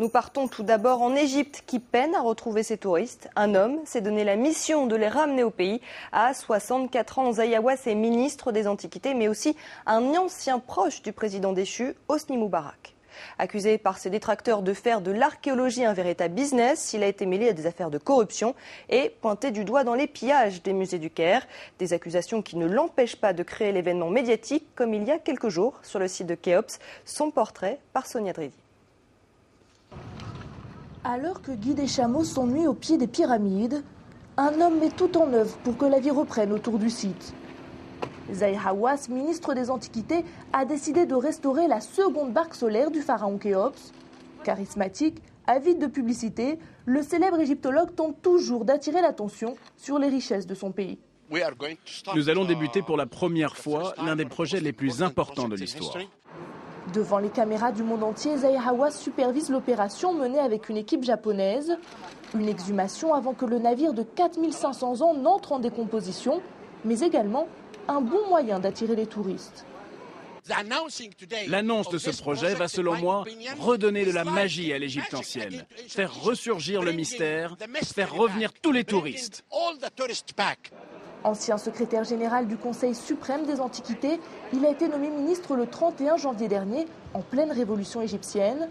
Nous partons tout d'abord en Égypte qui peine à retrouver ses touristes. Un homme s'est donné la mission de les ramener au pays. À 64 ans, Zahi Hawass est ministre des Antiquités, mais aussi un ancien proche du président déchu, Hosni Moubarak. Accusé par ses détracteurs de faire de l'archéologie un véritable business, il a été mêlé à des affaires de corruption et pointé du doigt dans les pillages des musées du Caire. Des accusations qui ne l'empêchent pas de créer l'événement médiatique comme il y a quelques jours sur le site de Khéops. Son portrait par Sonia Dridi. Alors que guides et chameaux s'ennuient au pied des pyramides, un homme met tout en œuvre pour que la vie reprenne autour du site. Zahi Hawass, ministre des Antiquités, a décidé de restaurer la seconde barque solaire du pharaon Khéops. Charismatique, avide de publicité, le célèbre égyptologue tente toujours d'attirer l'attention sur les richesses de son pays. Nous allons débuter pour la première fois l'un des projets les plus importants de l'histoire. Devant les caméras du monde entier, Zahi Hawass supervise l'opération menée avec une équipe japonaise. Une exhumation avant que le navire de 4500 ans n'entre en décomposition, mais également un bon moyen d'attirer les touristes. L'annonce de ce projet va, selon moi, redonner de la magie à l'Égypte ancienne, faire ressurgir le mystère, faire revenir tous les touristes. Ancien secrétaire général du Conseil suprême des Antiquités, il a été nommé ministre le 31 janvier dernier, en pleine révolution égyptienne.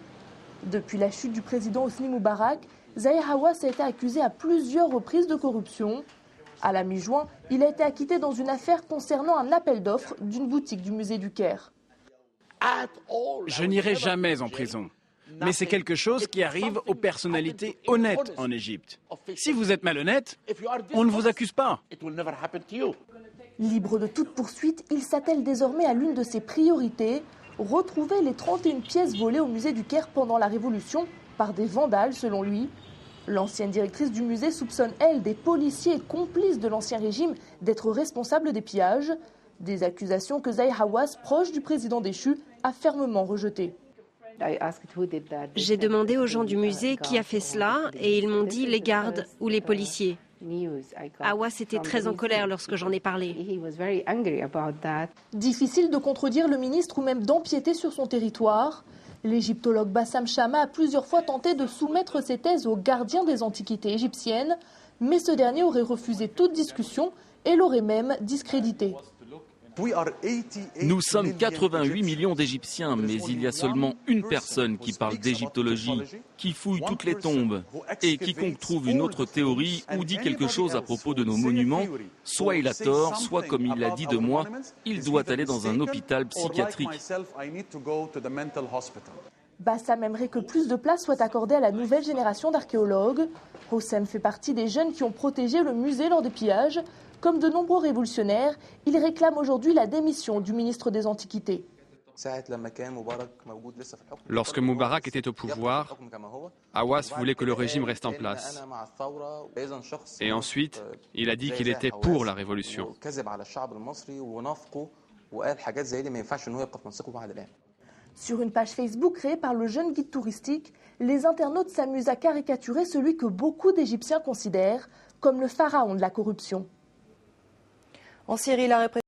Depuis la chute du président Hosni Moubarak, Zahi Hawass a été accusé à plusieurs reprises de corruption. À la mi-juin, il a été acquitté dans une affaire concernant un appel d'offres d'une boutique du musée du Caire. Je n'irai jamais en prison. Mais c'est quelque chose qui arrive aux personnalités honnêtes en Égypte. Si vous êtes malhonnête, on ne vous accuse pas. Libre de toute poursuite, il s'attelle désormais à l'une de ses priorités, retrouver les 31 pièces volées au musée du Caire pendant la Révolution par des vandales selon lui. L'ancienne directrice du musée soupçonne, elle, des policiers complices de l'Ancien Régime d'être responsables des pillages. Des accusations que Zahi Hawass, proche du président déchu, a fermement rejetées. J'ai demandé aux gens du musée qui a fait cela et ils m'ont dit les gardes ou les policiers. Hawass était très en colère lorsque j'en ai parlé. Difficile de contredire le ministre ou même d'empiéter sur son territoire. L'égyptologue Bassam Chama a plusieurs fois tenté de soumettre ses thèses au gardien des antiquités égyptiennes, mais ce dernier aurait refusé toute discussion et l'aurait même discrédité. Nous sommes 88 millions d'Égyptiens, mais il y a seulement une personne qui parle d'égyptologie, qui fouille toutes les tombes. Et quiconque trouve une autre théorie ou dit quelque chose à propos de nos monuments, soit il a tort, soit comme il l'a dit de moi, il doit aller dans un hôpital psychiatrique. Bassam aimerait que plus de place soit accordée à la nouvelle génération d'archéologues. Hossem fait partie des jeunes qui ont protégé le musée lors des pillages. Comme de nombreux révolutionnaires, il réclame aujourd'hui la démission du ministre des Antiquités. Lorsque Moubarak était au pouvoir, Hawass voulait que le régime reste en place. Et ensuite, il a dit qu'il était pour la révolution. Sur une page Facebook créée par le jeune guide touristique, les internautes s'amusent à caricaturer celui que beaucoup d'Égyptiens considèrent comme le pharaon de la corruption. En Syrie, la répression